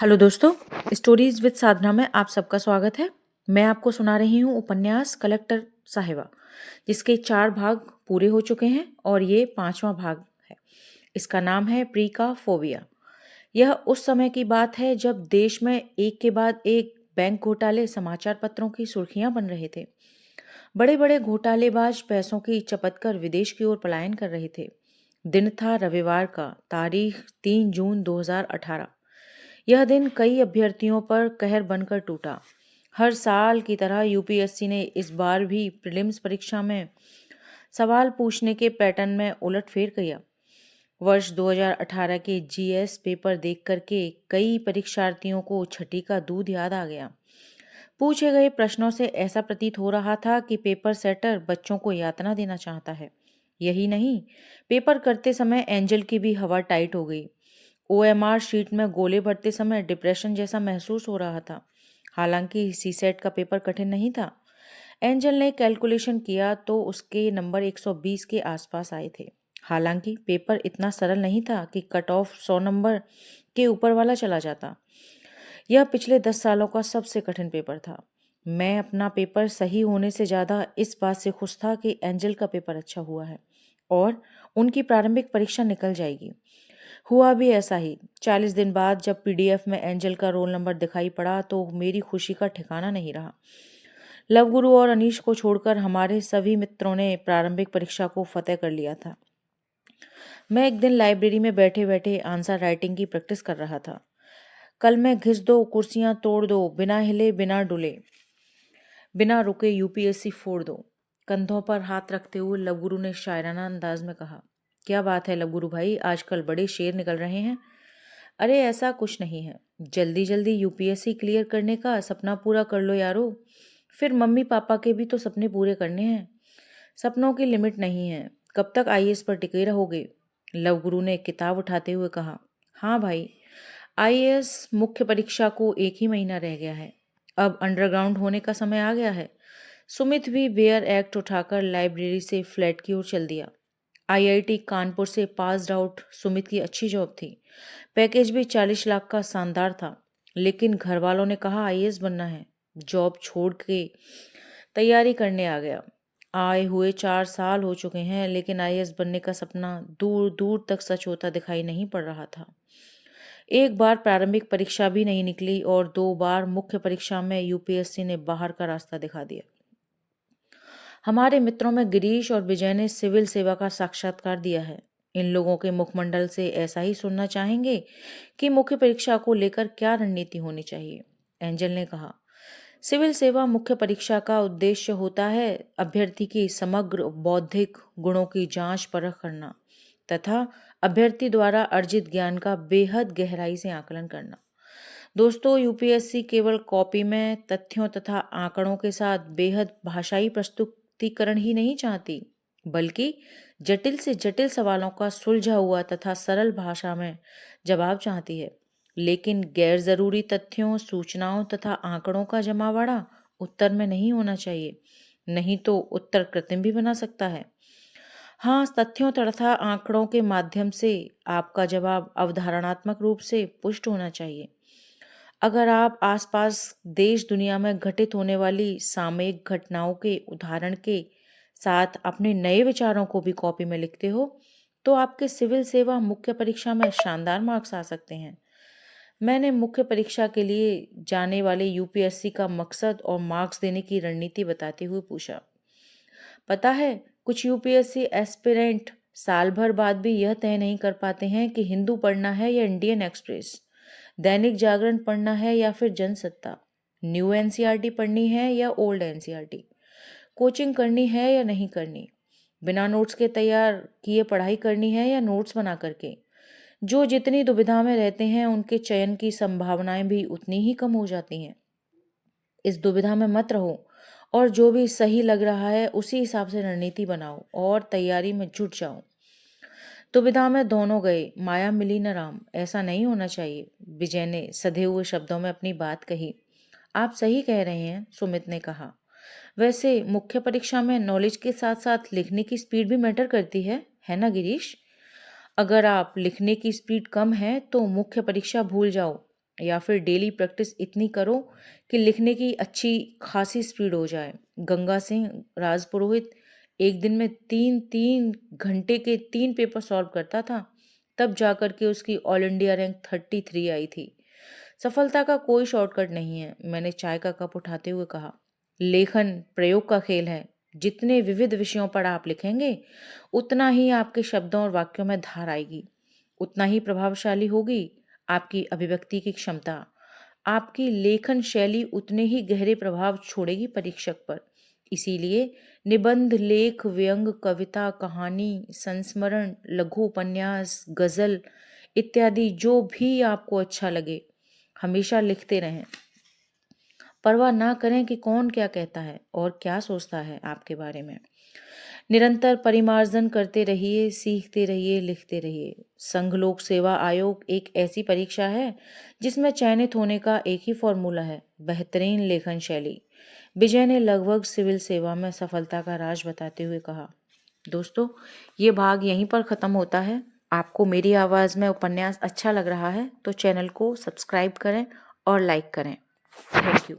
Hello दोस्तों, stories with साधना में आप सबका स्वागत है। मैं आपको सुना रही हूँ उपन्यास कलेक्टर साहिबा, जिसके 4 भाग पूरे हो चुके हैं और ये 5वां भाग है। इसका नाम है प्रीका फोबिया। यह उस समय की बात है जब देश में एक के बाद एक बैंक घोटाले समाचार पत्रों की सुर्खियां बन रहे थे। बड़े बड़े घोटालेबाज पैसों की चपत कर विदेश की ओर पलायन कर रहे थे। दिन था रविवार का, तारीख 3 जून 2018। यह दिन कई अभ्यर्थियों पर कहर बनकर टूटा। हर साल की तरह यूपीएससी ने इस बार भी प्रीलिम्स परीक्षा में सवाल पूछने के पैटर्न में उलटफेर किया। वर्ष 2018 के जीएस पेपर देख करके कई परीक्षार्थियों को छठी का दूध याद आ गया। पूछे गए प्रश्नों से ऐसा प्रतीत हो रहा था कि पेपर सेटर बच्चों को यातना देना चाहता है। यही नहीं, पेपर करते समय एंजल की भी हवा टाइट हो गई। ओएमआर शीट में गोले भरते समय डिप्रेशन जैसा महसूस हो रहा था। हालांकि सीसेट का पेपर कठिन नहीं था। एंजल ने कैलकुलेशन किया तो उसके नंबर 120 के आसपास आए थे। हालांकि पेपर इतना सरल नहीं था कि कट ऑफ 100 नंबर के ऊपर वाला चला जाता। यह पिछले 10 सालों का सबसे कठिन पेपर था। मैं अपना पेपर सही होने से ज़्यादा इस बात से खुश था कि एंजल का पेपर अच्छा हुआ है और उनकी प्रारंभिक परीक्षा निकल जाएगी। हुआ भी ऐसा ही। 40 दिन बाद जब पीडीएफ में एंजल का रोल नंबर दिखाई पड़ा तो मेरी खुशी का ठिकाना नहीं रहा। लवगुरु और अनीश को छोड़कर हमारे सभी मित्रों ने प्रारंभिक परीक्षा को फतेह कर लिया था। मैं एक दिन लाइब्रेरी में बैठे बैठे आंसर राइटिंग की प्रैक्टिस कर रहा था। कल में घिस दो, कुर्सियां तोड़ दो, बिना हिले बिना डुले बिना रुके यूपीएससी फोड़ दो, कंधों पर हाथ रखते हुए लवगुरु ने शायराना अंदाज में कहा। क्या बात है लवगुरु भाई, आजकल बड़े शेर निकल रहे हैं। अरे ऐसा कुछ नहीं है, जल्दी जल्दी यूपीएससी क्लियर करने का सपना पूरा कर लो यारो। फिर मम्मी पापा के भी तो सपने पूरे करने हैं। सपनों की लिमिट नहीं है, कब तक आईएएस पर टिके रहोगे। लवगुरु ने किताब उठाते हुए कहा। हाँ भाई, आईएएस मुख्य परीक्षा को 1 ही महीना रह गया है। अब अंडरग्राउंड होने का समय आ गया है। सुमित भी बेयर एक्ट उठाकर लाइब्रेरी से फ्लैट की ओर चल दिया। आईआईटी कानपुर से पास्ड आउट सुमित की अच्छी जॉब थी। पैकेज भी 40 लाख का शानदार था। लेकिन घर वालों ने कहा आईएएस बनना है। जॉब छोड़ के तैयारी करने आ गया। आए हुए 4 साल हो चुके हैं, लेकिन आईएएस बनने का सपना दूर दूर तक सच होता दिखाई नहीं पड़ रहा था। एक बार प्रारंभिक परीक्षा भी नहीं निकली और 2 बार मुख्य परीक्षा में यूपीएससी ने बाहर का रास्ता दिखा दिया। हमारे मित्रों में गिरीश और विजय ने सिविल सेवा का साक्षात्कार दिया है। इन लोगों के मुखमंडल से ऐसा ही सुनना चाहेंगे कि मुख्य परीक्षा को लेकर क्या रणनीति होनी चाहिए। एंजल ने कहा, सिविल सेवा मुख्य परीक्षा का उद्देश्य होता है अभ्यर्थी की समग्र बौद्धिक गुणों की जांच परख करना तथा अभ्यर्थी द्वारा अर्जित ज्ञान का बेहद गहराई से आकलन करना। दोस्तों, यूपीएससी केवल कॉपी में तथ्यों तथा आंकड़ों के साथ बेहद भाषाई प्रस्तुतिकरण ही नहीं चाहती, बल्कि जटिल से जटिल सवालों का सुलझा हुआ तथा सरल भाषा में जवाब चाहती है। लेकिन गैर जरूरी तथ्यों, सूचनाओं तथा आंकड़ों का जमावड़ा उत्तर में नहीं होना चाहिए, नहीं तो उत्तर कृत्रिम भी बना सकता है। हाँ, तथ्यों तथा आंकड़ों के माध्यम से आपका जवाब अवधारणात्मक रूप से पुष्ट होना चाहिए। अगर आप आसपास देश दुनिया में घटित होने वाली सामयिक घटनाओं के उदाहरण के साथ अपने नए विचारों को भी कॉपी में लिखते हो, तो आपके सिविल सेवा मुख्य परीक्षा में शानदार मार्क्स आ सकते हैं। मैंने मुख्य परीक्षा के लिए जाने वाले यूपीएससी का मकसद और मार्क्स देने की रणनीति बताते हुए पूछा। पता है, कुछ यूपीएससी एस्पिरेंट साल भर बाद भी यह तय नहीं कर पाते हैं कि हिंदू पढ़ना है या इंडियन एक्सप्रेस, दैनिक जागरण पढ़ना है या फिर जनसत्ता, न्यू एनसीईआरटी पढ़नी है या ओल्ड एनसीईआरटी, कोचिंग करनी है या नहीं करनी, बिना नोट्स के तैयार किए पढ़ाई करनी है या नोट्स बना करके। जो जितनी दुविधा में रहते हैं उनके चयन की संभावनाएं भी उतनी ही कम हो जाती हैं। इस दुविधा में मत रहो और जो भी सही लग रहा है उसी हिसाब से रणनीति बनाओ और तैयारी में जुट जाओ। दुविधा में दोनों गए, माया मिली न राम, ऐसा नहीं होना चाहिए। विजय ने सधे हुए शब्दों में अपनी बात कही। आप सही कह रहे हैं, सुमित ने कहा। वैसे मुख्य परीक्षा में नॉलेज के साथ साथ लिखने की स्पीड भी मैटर करती है ना गिरीश? अगर आप लिखने की स्पीड कम है तो मुख्य परीक्षा भूल जाओ। या फिर डेली प्रैक्टिस इतनी करो कि लिखने की अच्छी खासी स्पीड हो जाए। गंगा सिंह राजपुरोहित एक दिन में 3-3 घंटे के 3 पेपर सॉल्व करता था, तब जाकर के उसकी ऑल इंडिया रैंक 33 आई थी। सफलता का कोई शॉर्टकट नहीं है, मैंने चाय का कप उठाते हुए कहा। लेखन प्रयोग का खेल है। जितने विविध विषयों पर आप लिखेंगे, उतना ही आपके शब्दों और वाक्यों में धार आएगी, उतना ही प्रभावशाली होगी आपकी अभिव्यक्ति की क्षमता। आपकी लेखन शैली उतने ही गहरे प्रभाव छोड़ेगी परीक्षक पर। इसीलिए निबंध, लेख, व्यंग, कविता, कहानी, संस्मरण, लघु उपन्यास, गजल इत्यादि जो भी आपको अच्छा लगे, हमेशा लिखते रहें। परवाह ना करें कि कौन क्या कहता है और क्या सोचता है आपके बारे में। निरंतर परिमार्जन करते रहिए, सीखते रहिए, लिखते रहिए। संघ लोक सेवा आयोग एक ऐसी परीक्षा है जिसमें चयनित होने का एक ही फॉर्मूला है, बेहतरीन लेखन शैली। विजय ने लगभग सिविल सेवा में सफलता का राज बताते हुए कहा। दोस्तों, ये भाग यहीं पर ख़त्म होता है। आपको मेरी आवाज़ में उपन्यास अच्छा लग रहा है तो चैनल को सब्सक्राइब करें और लाइक करें। Thank you.